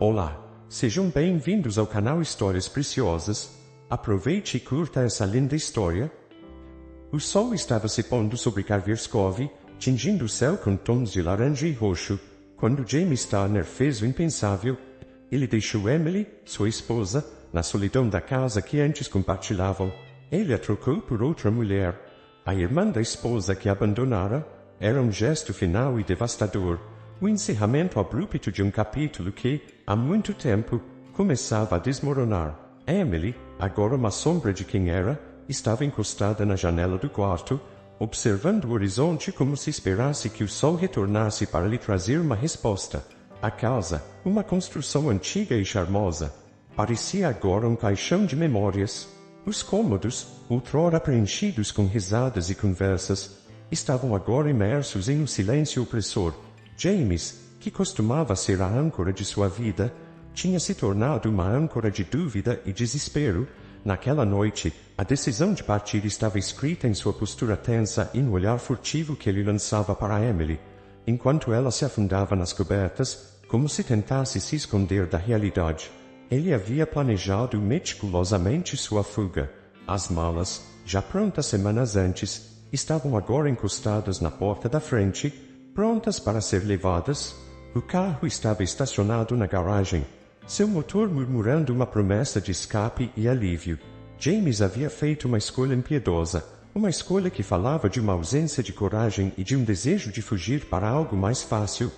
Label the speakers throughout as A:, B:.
A: Olá, sejam bem-vindos ao canal Histórias Preciosas. Aproveite e curta essa linda história. O sol estava se pondo sobre Karvierskov, tingindo o céu com tons de laranja e roxo, quando James Turner fez o impensável. Ele deixou Emily, sua esposa, na solidão da casa que antes compartilhavam. Ele a trocou por outra mulher, a irmã da esposa que abandonara. Era um gesto final e devastador, o encerramento abrupto de um capítulo que, há muito tempo, começava a desmoronar. Emily, agora uma sombra de quem era, estava encostada na janela do quarto, observando o horizonte como se esperasse que o sol retornasse para lhe trazer uma resposta. A casa, uma construção antiga e charmosa, parecia agora um caixão de memórias. Os cômodos, outrora preenchidos com risadas e conversas, estavam agora imersos em um silêncio opressor. James, que costumava ser a âncora de sua vida, tinha se tornado uma âncora de dúvida e desespero. Naquela noite, a decisão de partir estava escrita em sua postura tensa e no olhar furtivo que ele lançava para Emily, enquanto ela se afundava nas cobertas, como se tentasse se esconder da realidade. Ele havia planejado meticulosamente sua fuga. As malas, já prontas semanas antes, estavam agora encostadas na porta da frente, prontas para ser levadas. O carro estava estacionado na garagem, seu motor murmurando uma promessa de escape e alívio. James havia feito uma escolha impiedosa, uma escolha que falava de uma ausência de coragem e de um desejo de fugir para algo mais fácil,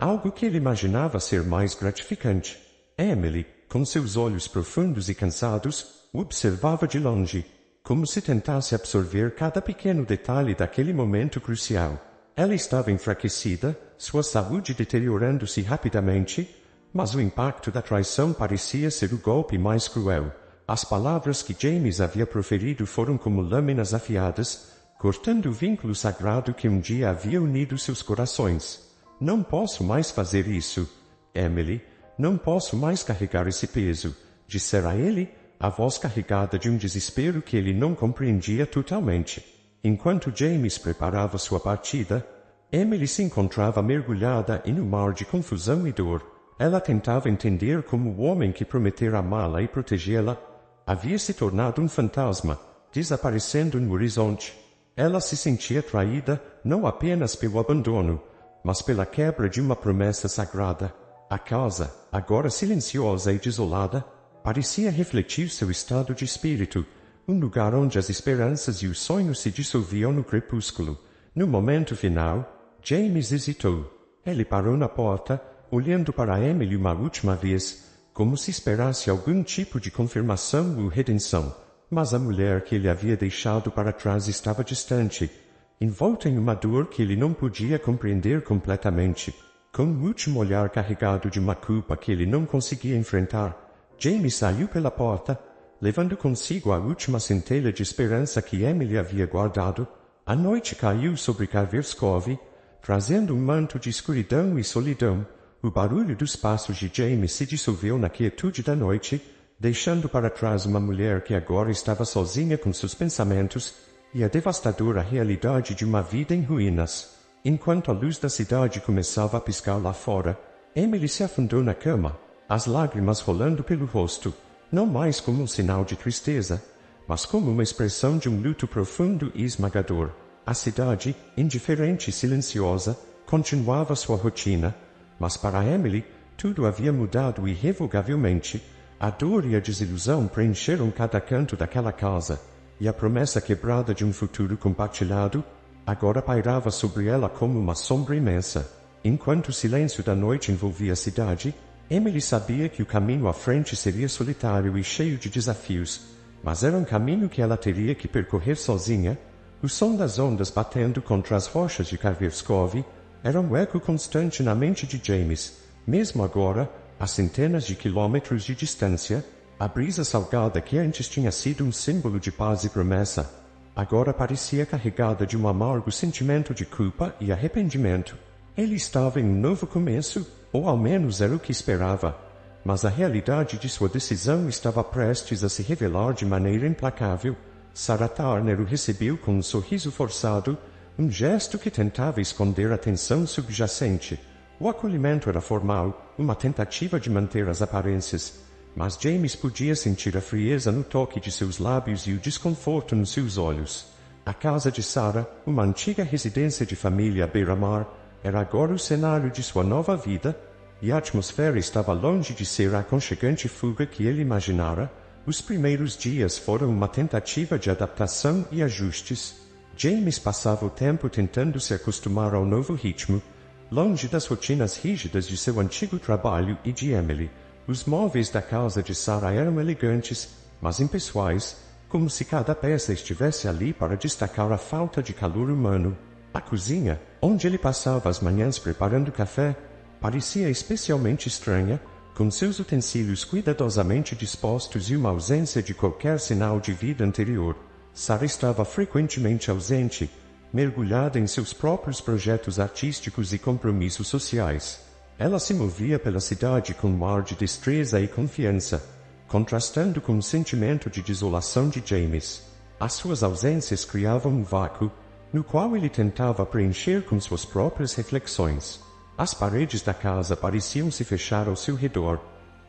A: algo que ele imaginava ser mais gratificante. Emily, com seus olhos profundos e cansados, o observava de longe, como se tentasse absorver cada pequeno detalhe daquele momento crucial. Ela estava enfraquecida, sua saúde deteriorando-se rapidamente, mas o impacto da traição parecia ser o golpe mais cruel. As palavras que James havia proferido foram como lâminas afiadas, cortando o vínculo sagrado que um dia havia unido seus corações. Não posso mais fazer isso, Emily. Não posso mais carregar esse peso, dissera ele, a voz carregada de um desespero que ele não compreendia totalmente. Enquanto James preparava sua partida, Emily se encontrava mergulhada em um mar de confusão e dor. Ela tentava entender como o homem que prometera amá-la e protegê-la havia se tornado um fantasma, desaparecendo no horizonte. Ela se sentia traída não apenas pelo abandono, mas pela quebra de uma promessa sagrada. A casa, agora silenciosa e desolada, parecia refletir seu estado de espírito, um lugar onde as esperanças e os sonhos se dissolviam no crepúsculo. No momento final, James hesitou. Ele parou na porta, olhando para Emily uma última vez, como se esperasse algum tipo de confirmação ou redenção. Mas a mulher que ele havia deixado para trás estava distante, envolta em uma dor que ele não podia compreender completamente. Com um último olhar carregado de uma culpa que ele não conseguia enfrentar, James saiu pela porta, levando consigo a última centelha de esperança que Emily havia guardado. A noite caiu sobre Karvierskov, trazendo um manto de escuridão e solidão. O barulho dos passos de James se dissolveu na quietude da noite, deixando para trás uma mulher que agora estava sozinha com seus pensamentos e a devastadora realidade de uma vida em ruínas. Enquanto a luz da cidade começava a piscar lá fora, Emily se afundou na cama, as lágrimas rolando pelo rosto, não mais como um sinal de tristeza, mas como uma expressão de um luto profundo e esmagador. A cidade, indiferente e silenciosa, continuava sua rotina, mas para Emily, tudo havia mudado irrevogavelmente. A dor e a desilusão preencheram cada canto daquela casa, e a promessa quebrada de um futuro compartilhado agora pairava sobre ela como uma sombra imensa. Enquanto o silêncio da noite envolvia a cidade, Emily sabia que o caminho à frente seria solitário e cheio de desafios, mas era um caminho que ela teria que percorrer sozinha. O som das ondas batendo contra as rochas de Karvierskov era um eco constante na mente de James. Mesmo agora, a centenas de quilômetros de distância, a brisa salgada que antes tinha sido um símbolo de paz e promessa, agora parecia carregada de um amargo sentimento de culpa e arrependimento. Ele estava em um novo começo, ou ao menos era o que esperava, mas a realidade de sua decisão estava prestes a se revelar de maneira implacável. Sarah Turner o recebeu com um sorriso forçado, um gesto que tentava esconder a tensão subjacente. O acolhimento era formal, uma tentativa de manter as aparências, mas James podia sentir a frieza no toque de seus lábios e o desconforto nos seus olhos. A casa de Sarah, uma antiga residência de família à beira-mar, era agora o cenário de sua nova vida, e a atmosfera estava longe de ser a aconchegante fuga que ele imaginara. Os primeiros dias foram uma tentativa de adaptação e ajustes. James passava o tempo tentando se acostumar ao novo ritmo, longe das rotinas rígidas de seu antigo trabalho e de Emily. Os móveis da casa de Sarah eram elegantes, mas impessoais, como se cada peça estivesse ali para destacar a falta de calor humano. A cozinha, onde ele passava as manhãs preparando café, parecia especialmente estranha, com seus utensílios cuidadosamente dispostos e uma ausência de qualquer sinal de vida anterior. Sarah estava frequentemente ausente, mergulhada em seus próprios projetos artísticos e compromissos sociais. Ela se movia pela cidade com um ar de destreza e confiança, contrastando com o sentimento de desolação de James. As suas ausências criavam um vácuo, no qual ele tentava preencher com suas próprias reflexões. As paredes da casa pareciam se fechar ao seu redor,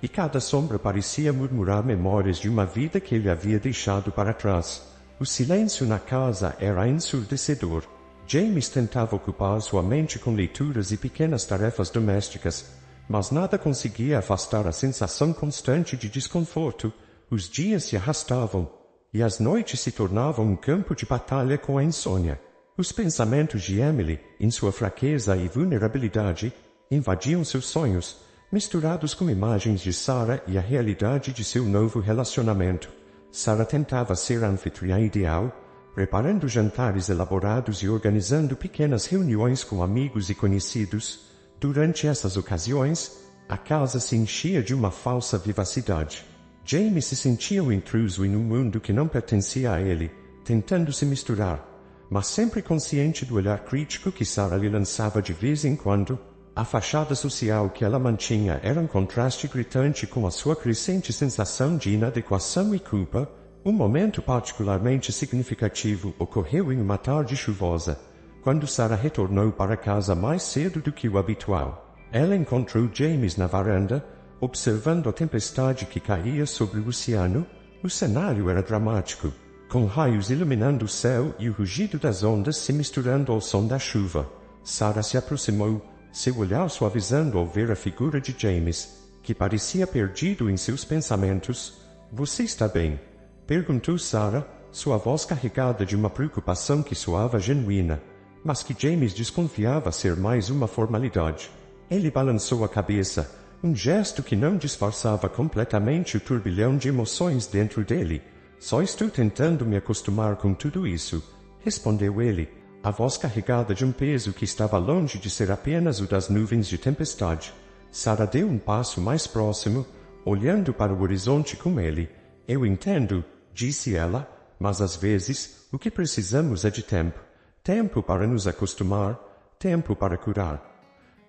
A: e cada sombra parecia murmurar memórias de uma vida que ele havia deixado para trás. O silêncio na casa era ensurdecedor. James tentava ocupar sua mente com leituras e pequenas tarefas domésticas, mas nada conseguia afastar a sensação constante de desconforto. Os dias se arrastavam, e as noites se tornavam um campo de batalha com a insônia. Os pensamentos de Emily, em sua fraqueza e vulnerabilidade, invadiam seus sonhos, misturados com imagens de Sarah e a realidade de seu novo relacionamento. Sarah tentava ser a anfitriã ideal, preparando jantares elaborados e organizando pequenas reuniões com amigos e conhecidos. Durante essas ocasiões, a casa se enchia de uma falsa vivacidade. James se sentia um intruso em um mundo que não pertencia a ele, tentando se misturar, mas sempre consciente do olhar crítico que Sarah lhe lançava de vez em quando. A fachada social que ela mantinha era um contraste gritante com a sua crescente sensação de inadequação e culpa. Um momento particularmente significativo ocorreu em uma tarde chuvosa, quando Sarah retornou para casa mais cedo do que o habitual. Ela encontrou James na varanda, observando a tempestade que caía sobre o oceano. O cenário era dramático, com raios iluminando o céu e o rugido das ondas se misturando ao som da chuva. Sarah se aproximou, seu olhar suavizando ao ver a figura de James, que parecia perdido em seus pensamentos. "Você está bem?" perguntou Sarah, sua voz carregada de uma preocupação que soava genuína, mas que James desconfiava ser mais uma formalidade. Ele balançou a cabeça, um gesto que não disfarçava completamente o turbilhão de emoções dentro dele. "Só estou tentando me acostumar com tudo isso", respondeu ele, a voz carregada de um peso que estava longe de ser apenas o das nuvens de tempestade. Sarah deu um passo mais próximo, olhando para o horizonte com ele. "Eu entendo", disse ela, "mas às vezes, o que precisamos é de tempo. Tempo para nos acostumar, tempo para curar."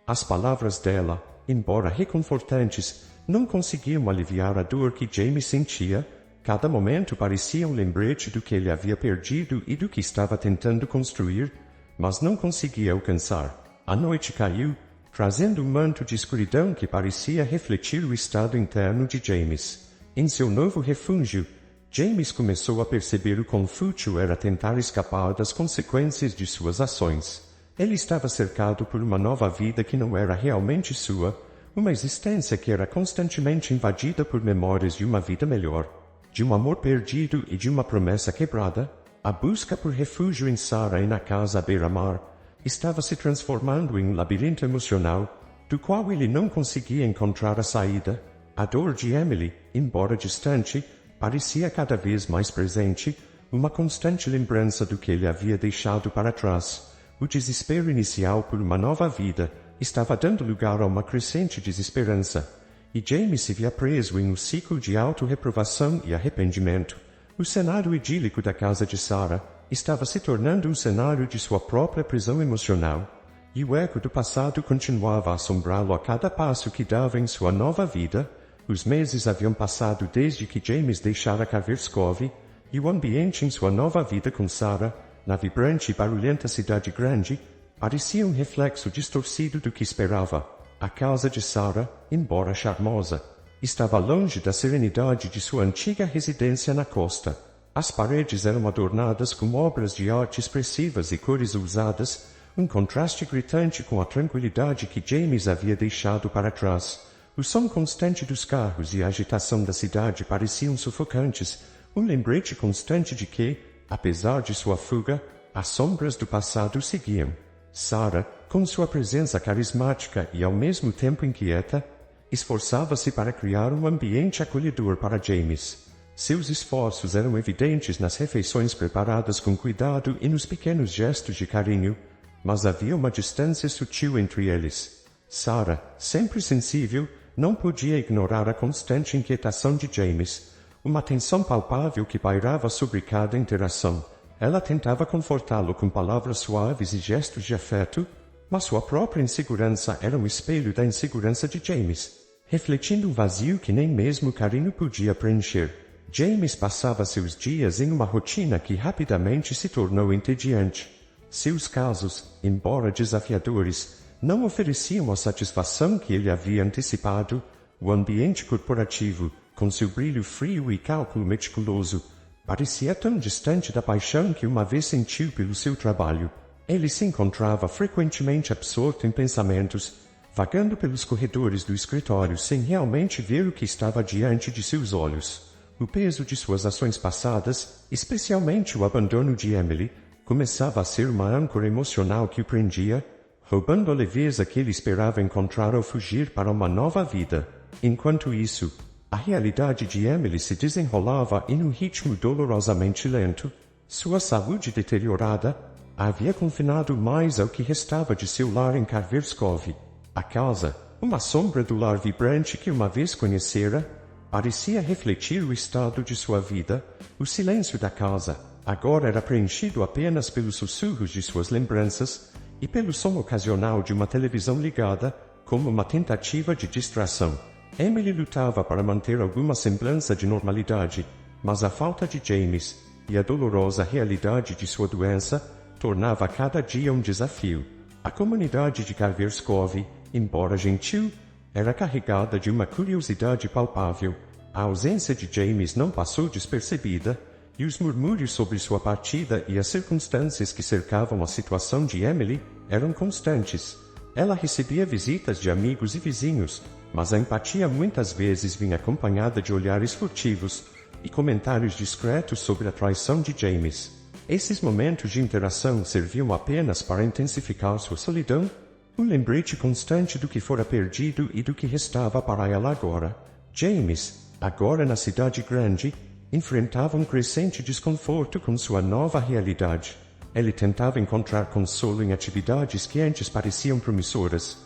A: As palavras dela, embora reconfortantes, não conseguiam aliviar a dor que James sentia. Cada momento parecia um lembrete do que ele havia perdido e do que estava tentando construir, mas não conseguia alcançar. A noite caiu, trazendo um manto de escuridão que parecia refletir o estado interno de James. Em seu novo refúgio, James começou a perceber o quão fútil era tentar escapar das consequências de suas ações. Ele estava cercado por uma nova vida que não era realmente sua, uma existência que era constantemente invadida por memórias de uma vida melhor, de um amor perdido e de uma promessa quebrada. A busca por refúgio em Sarah e na casa à beira-mar estava se transformando em um labirinto emocional, do qual ele não conseguia encontrar a saída. A dor de Emily, embora distante, parecia cada vez mais presente, uma constante lembrança do que ele havia deixado para trás. O desespero inicial por uma nova vida estava dando lugar a uma crescente desesperança, e James se via preso em um ciclo de auto-reprovação e arrependimento. O cenário idílico da casa de Sarah estava se tornando um cenário de sua própria prisão emocional, e o eco do passado continuava a assombrá-lo a cada passo que dava em sua nova vida. Os meses haviam passado desde que James deixara Carverskov, e o ambiente em sua nova vida com Sarah, na vibrante e barulhenta cidade grande, Parecia um reflexo distorcido do que esperava. A casa de Sarah, embora charmosa, estava longe da serenidade de sua antiga residência na costa. As paredes eram adornadas com obras de arte expressivas e cores ousadas, um contraste gritante com a tranquilidade que James havia deixado para trás. O som constante dos carros e a agitação da cidade pareciam sufocantes, um lembrete constante de que, apesar de sua fuga, as sombras do passado seguiam. Sarah, com sua presença carismática e ao mesmo tempo inquieta, esforçava-se para criar um ambiente acolhedor para James. Seus esforços eram evidentes nas refeições preparadas com cuidado e nos pequenos gestos de carinho, mas havia uma distância sutil entre eles. Sarah, sempre sensível, não podia ignorar a constante inquietação de James, uma tensão palpável que pairava sobre cada interação. Ela tentava confortá-lo com palavras suaves e gestos de afeto, mas sua própria insegurança era um espelho da insegurança de James, refletindo um vazio que nem mesmo o carinho podia preencher. James passava seus dias em uma rotina que rapidamente se tornou entediante. Seus casos, embora desafiadores, não ofereciam a satisfação que ele havia antecipado. O ambiente corporativo, com seu brilho frio e cálculo meticuloso, parecia tão distante da paixão que uma vez sentiu pelo seu trabalho. Ele se encontrava frequentemente absorto em pensamentos, vagando pelos corredores do escritório sem realmente ver o que estava diante de seus olhos. O peso de suas ações passadas, especialmente o abandono de Emily, começava a ser uma âncora emocional que o prendia, roubando a leveza que ele esperava encontrar ao fugir para uma nova vida. Enquanto isso, a realidade de Emily se desenrolava em um ritmo dolorosamente lento. Sua saúde deteriorada a havia confinado mais ao que restava de seu lar em Carverscove. A casa, uma sombra do lar vibrante que uma vez conhecera, parecia refletir o estado de sua vida. O silêncio da casa agora era preenchido apenas pelos sussurros de suas lembranças e pelo som ocasional de uma televisão ligada, como uma tentativa de distração. Emily lutava para manter alguma semblança de normalidade, mas a falta de James e a dolorosa realidade de sua doença tornava cada dia um desafio. A comunidade de Carverscove, embora gentil, era carregada de uma curiosidade palpável. A ausência de James não passou despercebida, e os murmúrios sobre sua partida e as circunstâncias que cercavam a situação de Emily eram constantes. Ela recebia visitas de amigos e vizinhos, mas a empatia muitas vezes vinha acompanhada de olhares furtivos e comentários discretos sobre a traição de James. Esses momentos de interação serviam apenas para intensificar sua solidão, um lembrete constante do que fora perdido e do que restava para ela agora. James, agora na cidade grande, enfrentava um crescente desconforto com sua nova realidade. Ele tentava encontrar consolo em atividades que antes pareciam promissoras.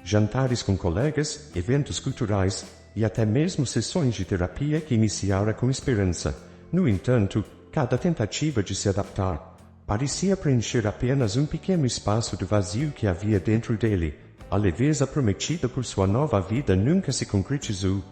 A: Jantares com colegas, eventos culturais e até mesmo sessões de terapia que iniciara com esperança. No entanto, cada tentativa de se adaptar parecia preencher apenas um pequeno espaço do vazio que havia dentro dele. A leveza prometida por sua nova vida nunca se concretizou,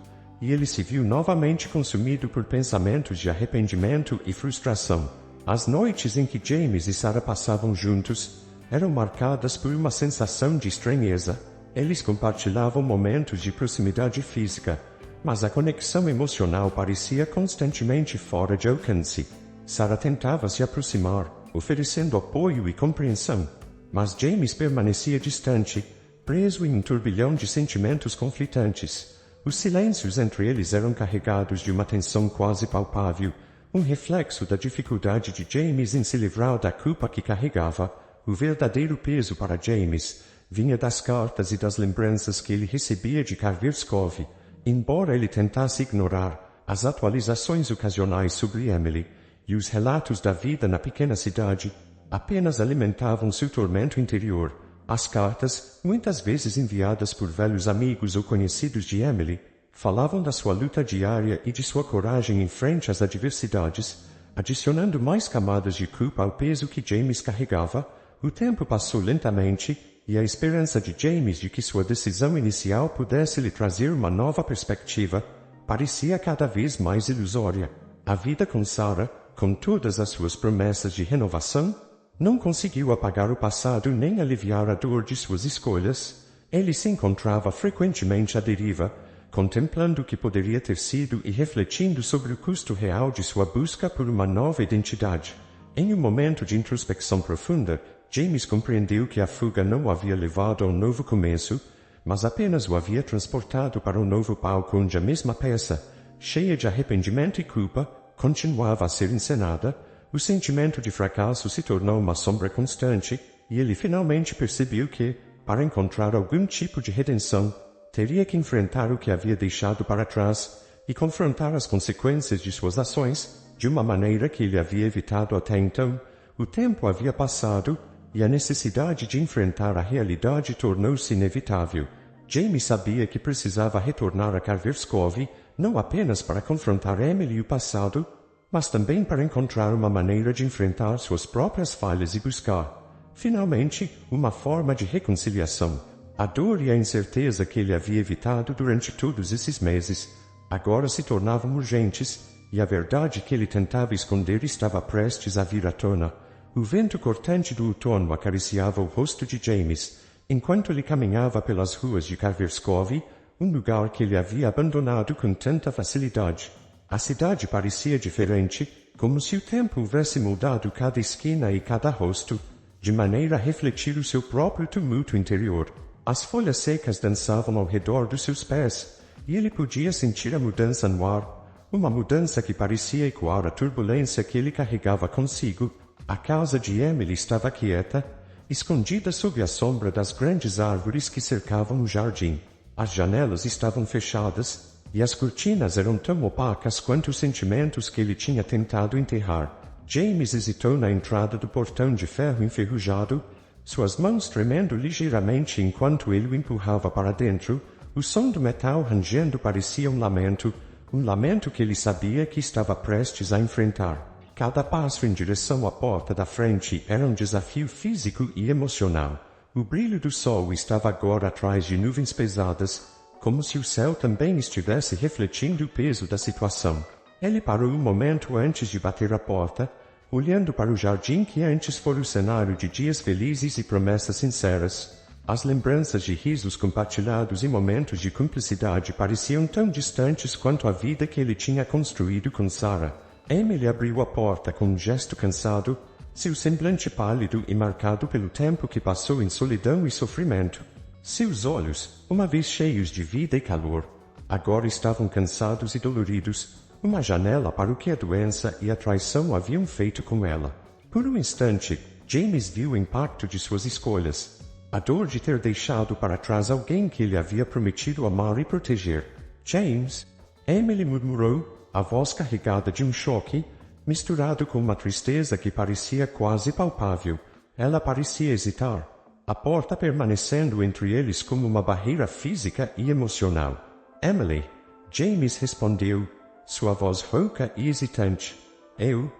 A: e ele se viu novamente consumido por pensamentos de arrependimento e frustração. As noites em que James e Sarah passavam juntos eram marcadas por uma sensação de estranheza. Eles compartilhavam momentos de proximidade física, mas a conexão emocional parecia constantemente fora de alcance. Sarah tentava se aproximar, oferecendo apoio e compreensão, mas James permanecia distante, preso em um turbilhão de sentimentos conflitantes. Os silêncios entre eles eram carregados de uma tensão quase palpável, um reflexo da dificuldade de James em se livrar da culpa que carregava. O verdadeiro peso para James vinha das cartas e das lembranças que ele recebia de Carverscove. Embora ele tentasse ignorar as atualizações ocasionais sobre Emily e os relatos da vida na pequena cidade, apenas alimentavam seu tormento interior. As cartas, muitas vezes enviadas por velhos amigos ou conhecidos de Emily, falavam da sua luta diária e de sua coragem em frente às adversidades, adicionando mais camadas de culpa ao peso que James carregava. O tempo passou lentamente, e a esperança de James de que sua decisão inicial pudesse lhe trazer uma nova perspectiva parecia cada vez mais ilusória. A vida com Sarah, com todas as suas promessas de renovação, Não conseguiu apagar o passado nem aliviar a dor de suas escolhas. Ele se encontrava frequentemente à deriva, contemplando o que poderia ter sido e refletindo sobre o custo real de sua busca por uma nova identidade. Em um momento de introspecção profunda, James compreendeu que a fuga não o havia levado a um novo começo, mas apenas o havia transportado para um novo palco onde a mesma peça, cheia de arrependimento e culpa, continuava a ser encenada. O sentimento de fracasso se tornou uma sombra constante, e ele finalmente percebeu que, para encontrar algum tipo de redenção, teria que enfrentar o que havia deixado para trás e confrontar as consequências de suas ações, de uma maneira que ele havia evitado até então. O tempo havia passado, e a necessidade de enfrentar a realidade tornou-se inevitável. James sabia que precisava retornar a Karverskovy, não apenas para confrontar Emily e o passado, mas também para encontrar uma maneira de enfrentar suas próprias falhas e buscar, finalmente, uma forma de reconciliação. A dor e a incerteza que ele havia evitado durante todos esses meses, agora se tornavam urgentes, e a verdade que ele tentava esconder estava prestes a vir à tona. O vento cortante do outono acariciava o rosto de James, enquanto ele caminhava pelas ruas de Karverskovy, um lugar que ele havia abandonado com tanta facilidade. A cidade parecia diferente, como se o tempo houvesse mudado cada esquina e cada rosto, de maneira a refletir o seu próprio tumulto interior. As folhas secas dançavam ao redor dos seus pés, e ele podia sentir a mudança no ar, uma mudança que parecia ecoar a turbulência que ele carregava consigo. A casa de Emily estava quieta, escondida sob a sombra das grandes árvores que cercavam o jardim. As janelas estavam fechadas, e as cortinas eram tão opacas quanto os sentimentos que ele tinha tentado enterrar. James hesitou na entrada do portão de ferro enferrujado, suas mãos tremendo ligeiramente enquanto ele o empurrava para dentro. O som do metal rangendo parecia um lamento que ele sabia que estava prestes a enfrentar. Cada passo em direção à porta da frente era um desafio físico e emocional. O brilho do sol estava agora atrás de nuvens pesadas, como se o céu também estivesse refletindo o peso da situação. Ele parou um momento antes de bater a porta, olhando para o jardim que antes fora o cenário de dias felizes e promessas sinceras. As lembranças de risos compartilhados e momentos de cumplicidade pareciam tão distantes quanto a vida que ele tinha construído com Sarah. Emily abriu a porta com um gesto cansado, seu semblante pálido e marcado pelo tempo que passou em solidão e sofrimento. Seus olhos, uma vez cheios de vida e calor, agora estavam cansados e doloridos, uma janela para o que a doença e a traição haviam feito com ela. Por um instante, James viu o impacto de suas escolhas, a dor de ter deixado para trás alguém que ele havia prometido amar e proteger. James, Emily murmurou, a voz carregada de um choque, misturado com uma tristeza que parecia quase palpável. Ela parecia hesitar, a porta permanecendo entre eles como uma barreira física e emocional. Emily, James respondeu, sua voz rouca e hesitante. Eu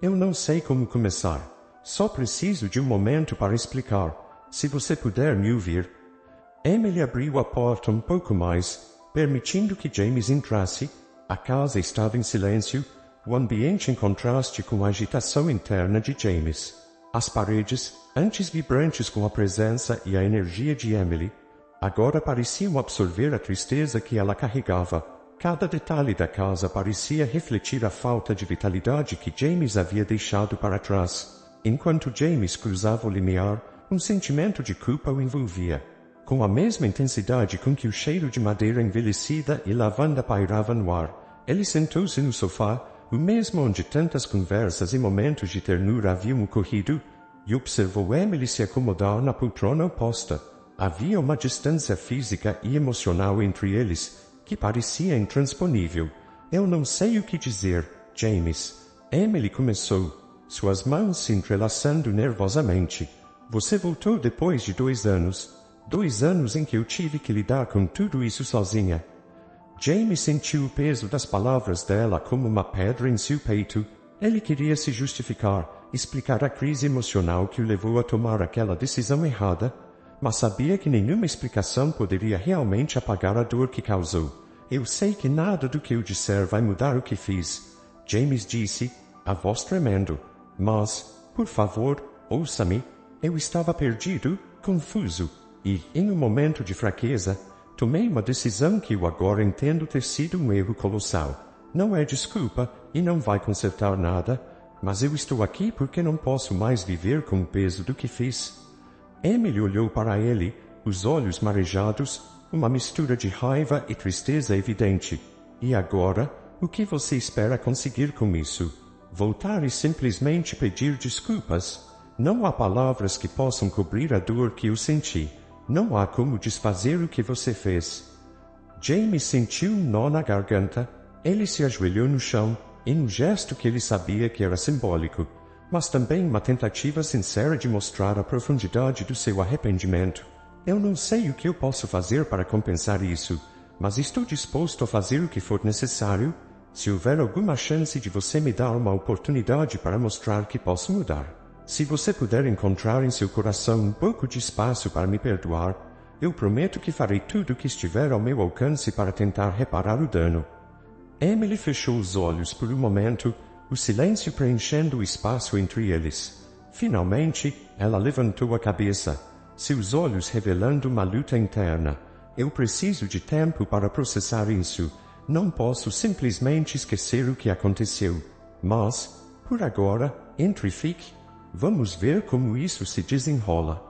A: não sei como começar. Só preciso de um momento para explicar. Se você puder me ouvir. Emily abriu a porta um pouco mais, permitindo que James entrasse. A casa estava em silêncio, o ambiente em contraste com a agitação interna de James. As paredes, antes vibrantes com a presença e a energia de Emily, agora pareciam absorver a tristeza que ela carregava. Cada detalhe da casa parecia refletir a falta de vitalidade que James havia deixado para trás. Enquanto James cruzava o limiar, um sentimento de culpa o envolvia. Com a mesma intensidade com que o cheiro de madeira envelhecida e lavanda pairava no ar, ele sentou-se no sofá, o mesmo onde tantas conversas e momentos de ternura haviam ocorrido, e observou Emily se acomodar na poltrona oposta. Havia uma distância física e emocional entre eles, que parecia intransponível. Eu não sei o que dizer, James. Emily começou, suas mãos se entrelaçando nervosamente. Você voltou depois de 2 anos. 2 anos em que eu tive que lidar com tudo isso sozinha. James sentiu o peso das palavras dela como uma pedra em seu peito. Ele queria se justificar, explicar a crise emocional que o levou a tomar aquela decisão errada, mas sabia que nenhuma explicação poderia realmente apagar a dor que causou. Eu sei que nada do que eu disser vai mudar o que fiz, James disse, a voz tremendo. Mas, por favor, Ouça-me, eu estava perdido, confuso, e, em um momento de fraqueza, tomei uma decisão que eu agora entendo ter sido um erro colossal. Não é desculpa e não vai consertar nada, mas eu estou aqui porque não posso mais viver com o peso do que fiz. Emily olhou para ele, os olhos marejados, uma mistura de raiva e tristeza evidente. E agora, o que você espera conseguir com isso? Voltar e simplesmente pedir desculpas? Não há palavras que possam cobrir a dor que eu senti. Não há como desfazer o que você fez. James sentiu um nó na garganta. Ele se ajoelhou no chão, em um gesto que ele sabia que era simbólico, mas também uma tentativa sincera de mostrar a profundidade do seu arrependimento. Eu não sei o que eu posso fazer para compensar isso, mas estou disposto a fazer o que for necessário, se houver alguma chance de você me dar uma oportunidade para mostrar que posso mudar. Se você puder encontrar em seu coração um pouco de espaço para me perdoar, eu prometo que farei tudo o que estiver ao meu alcance para tentar reparar o dano. Emily fechou os olhos por um momento, o silêncio preenchendo o espaço entre eles. Finalmente, ela levantou a cabeça, seus olhos revelando uma luta interna. Eu preciso de tempo para processar isso. Não posso simplesmente esquecer o que aconteceu. Mas, por agora, fique. Vamos ver como isso se desenrola.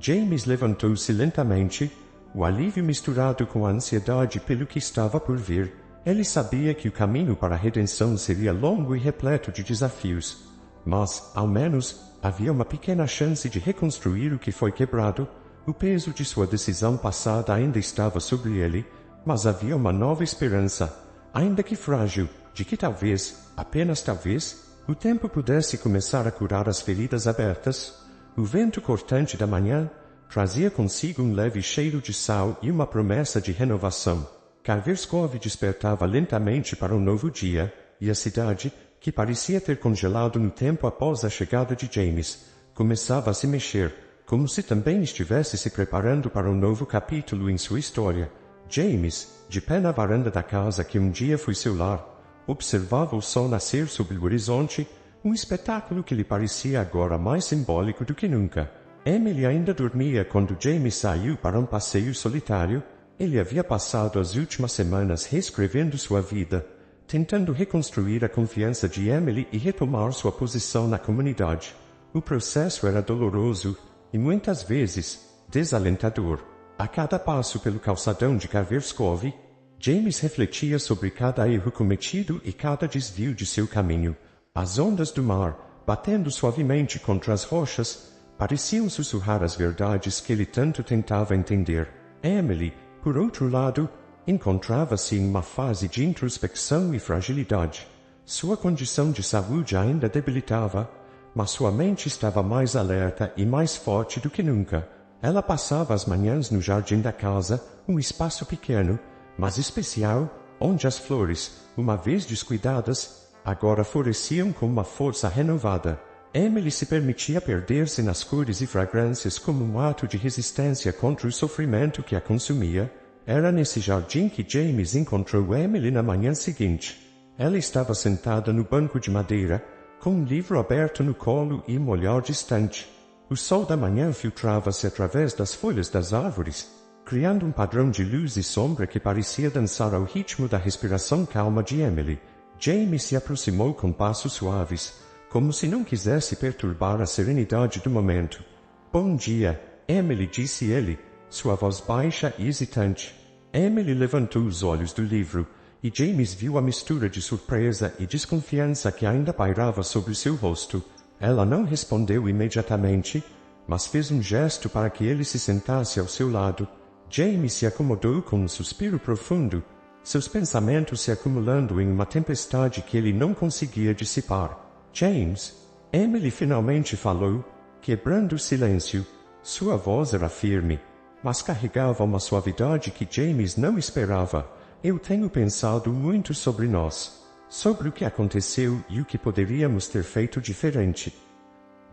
A: James levantou-se lentamente, o alívio misturado com a ansiedade pelo que estava por vir. Ele sabia que o caminho para a redenção seria longo e repleto de desafios. Mas, ao menos, havia uma pequena chance de reconstruir o que foi quebrado. O peso de sua decisão passada ainda estava sobre ele, mas havia uma nova esperança, ainda que frágil, de que talvez, apenas talvez, o tempo pudesse começar a curar as feridas abertas. O vento cortante da manhã trazia consigo um leve cheiro de sal e uma promessa de renovação. Karverskov despertava lentamente para um novo dia, e a cidade, que parecia ter congelado no tempo após a chegada de James, começava a se mexer, como se também estivesse se preparando para um novo capítulo em sua história. James, de pé na varanda da casa que um dia foi seu lar, observava o sol nascer sobre o horizonte, um espetáculo que lhe parecia agora mais simbólico do que nunca. Emily ainda dormia quando James saiu para um passeio solitário. Ele havia passado as últimas semanas reescrevendo sua vida, tentando reconstruir a confiança de Emily e retomar sua posição na comunidade. O processo era doloroso e muitas vezes desalentador. A cada passo pelo calçadão de Karverskov, James refletia sobre cada erro cometido e cada desvio de seu caminho. As ondas do mar, batendo suavemente contra as rochas, pareciam sussurrar as verdades que ele tanto tentava entender. Emily, por outro lado, encontrava-se em uma fase de introspecção e fragilidade. Sua condição de saúde ainda debilitava, mas sua mente estava mais alerta e mais forte do que nunca. Ela passava as manhãs no jardim da casa, um espaço pequeno, mas especial, onde as flores, uma vez descuidadas, agora floresciam com uma força renovada. Emily se permitia perder-se nas cores e fragrâncias como um ato de resistência contra o sofrimento que a consumia. Era nesse jardim que James encontrou Emily na manhã seguinte. Ela estava sentada no banco de madeira, com um livro aberto no colo e um olhar distante. O sol da manhã filtrava-se através das folhas das árvores, criando um padrão de luz e sombra que parecia dançar ao ritmo da respiração calma de Emily. James se aproximou com passos suaves, como se não quisesse perturbar a serenidade do momento. "Bom dia, Emily", disse ele, sua voz baixa e hesitante. Emily levantou os olhos do livro, e James viu a mistura de surpresa e desconfiança que ainda pairava sobre seu rosto. Ela não respondeu imediatamente, mas fez um gesto para que ele se sentasse ao seu lado. James se acomodou com um suspiro profundo, seus pensamentos se acumulando em uma tempestade que ele não conseguia dissipar. "James", Emily finalmente falou, quebrando o silêncio. Sua voz era firme, mas carregava uma suavidade que James não esperava. "Eu tenho pensado muito sobre nós, sobre o que aconteceu e o que poderíamos ter feito diferente."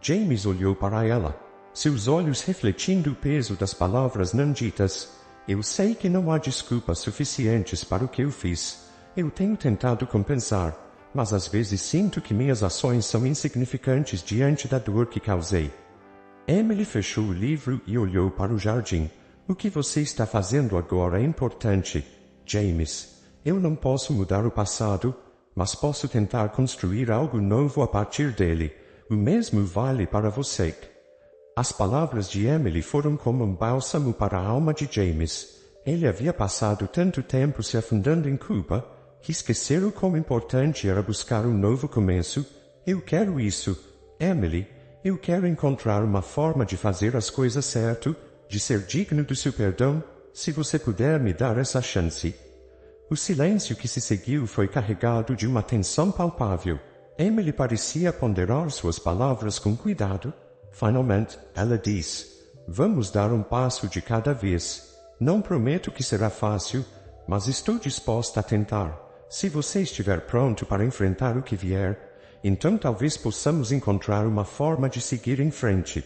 A: James olhou para ela, seus olhos refletindo o peso das palavras não ditas. "Eu sei que não há desculpas suficientes para o que eu fiz. Eu tenho tentado compensar, mas às vezes sinto que minhas ações são insignificantes diante da dor que causei. Emily fechou o livro e olhou para o jardim. O que você está fazendo agora é importante, James. Eu não posso mudar o passado, mas posso tentar construir algo novo a partir dele. O mesmo vale para você. As palavras de Emily foram como um bálsamo para a alma de James. Ele havia passado tanto tempo se afundando em culpa, que esqueceram quão importante era buscar um novo começo. Eu quero isso, Emily. Eu quero encontrar uma forma de fazer as coisas certo, de ser digno do seu perdão, se você puder me dar essa chance. O silêncio que se seguiu foi carregado de uma tensão palpável. Emily parecia ponderar suas palavras com cuidado. Finalmente, ela disse: vamos dar um passo de cada vez. Não prometo que será fácil, mas estou disposta a tentar. Se você estiver pronto para enfrentar o que vier, então talvez possamos encontrar uma forma de seguir em frente.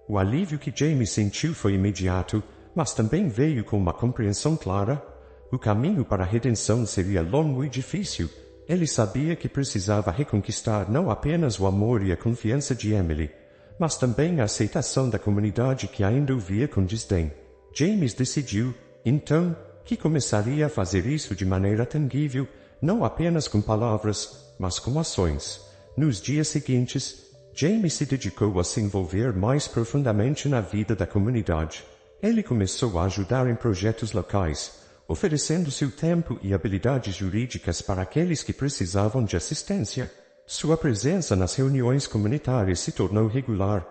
A: O alívio que James sentiu foi imediato, mas também veio com uma compreensão clara. O caminho para a redenção seria longo e difícil. Ele sabia que precisava reconquistar não apenas o amor e a confiança de Emily, mas também a aceitação da comunidade que ainda o via com desdém. James decidiu, então, que começaria a fazer isso de maneira tangível, não apenas com palavras, mas com ações. Nos dias seguintes, James se dedicou a se envolver mais profundamente na vida da comunidade. Ele começou a ajudar em projetos locais, oferecendo seu tempo e habilidades jurídicas para aqueles que precisavam de assistência. Sua presença nas reuniões comunitárias se tornou regular,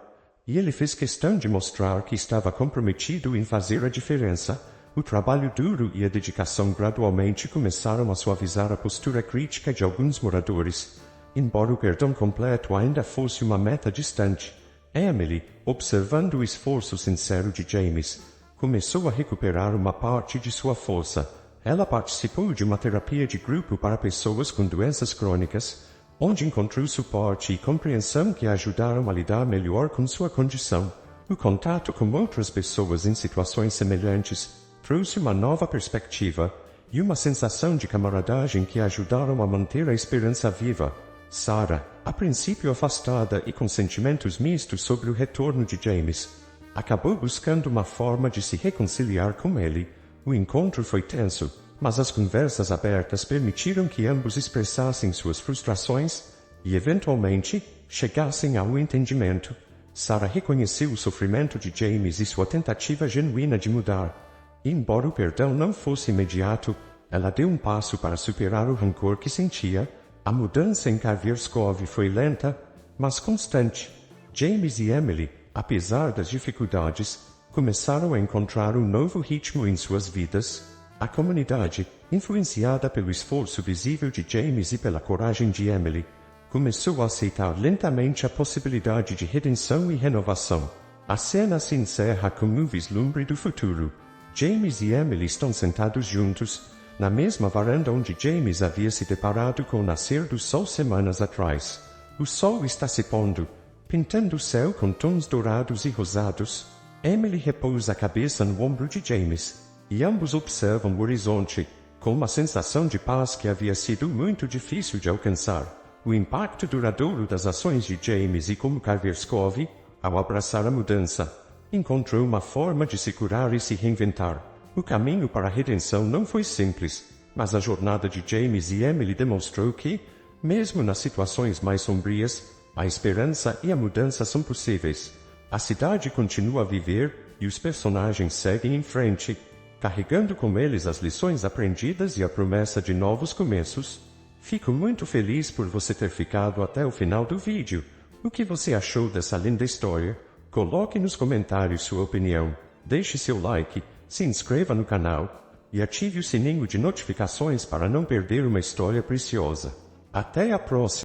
A: e ele fez questão de mostrar que estava comprometido em fazer a diferença. O trabalho duro e a dedicação gradualmente começaram a suavizar a postura crítica de alguns moradores. Embora o perdão completo ainda fosse uma meta distante, Emily, observando o esforço sincero de James, começou a recuperar uma parte de sua força. Ela participou de uma terapia de grupo para pessoas com doenças crônicas, onde encontrou suporte e compreensão que a ajudaram a lidar melhor com sua condição. O contato com outras pessoas em situações semelhantes trouxe uma nova perspectiva e uma sensação de camaradagem que a ajudaram a manter a esperança viva. Sarah, a princípio afastada e com sentimentos mistos sobre o retorno de James, acabou buscando uma forma de se reconciliar com ele. O encontro foi tenso, mas as conversas abertas permitiram que ambos expressassem suas frustrações e, eventualmente, chegassem ao entendimento. Sarah reconheceu o sofrimento de James e sua tentativa genuína de mudar. Embora o perdão não fosse imediato, ela deu um passo para superar o rancor que sentia. A mudança em Karvierskov foi lenta, mas constante. James e Emily, apesar das dificuldades, começaram a encontrar um novo ritmo em suas vidas. A comunidade, influenciada pelo esforço visível de James e pela coragem de Emily, começou a aceitar lentamente a possibilidade de redenção e renovação. A cena se encerra com um vislumbre do futuro. James e Emily estão sentados juntos, na mesma varanda onde James havia se deparado com o nascer do sol semanas atrás. O sol está se pondo, pintando o céu com tons dourados e rosados. Emily repousa a cabeça no ombro de James, e ambos observam o horizonte, com uma sensação de paz que havia sido muito difícil de alcançar. O impacto duradouro das ações de James e como Karvierskov, ao abraçar a mudança, encontrou uma forma de se curar e se reinventar. O caminho para a redenção não foi simples, mas a jornada de James e Emily demonstrou que, mesmo nas situações mais sombrias, a esperança e a mudança são possíveis. A cidade continua a viver e os personagens seguem em frente, carregando com eles as lições aprendidas e a promessa de novos começos. Fico muito feliz por você ter ficado até o final do vídeo. O que você achou dessa linda história? Coloque nos comentários sua opinião, deixe seu like, se inscreva no canal e ative o sininho de notificações para não perder uma história preciosa. Até a próxima!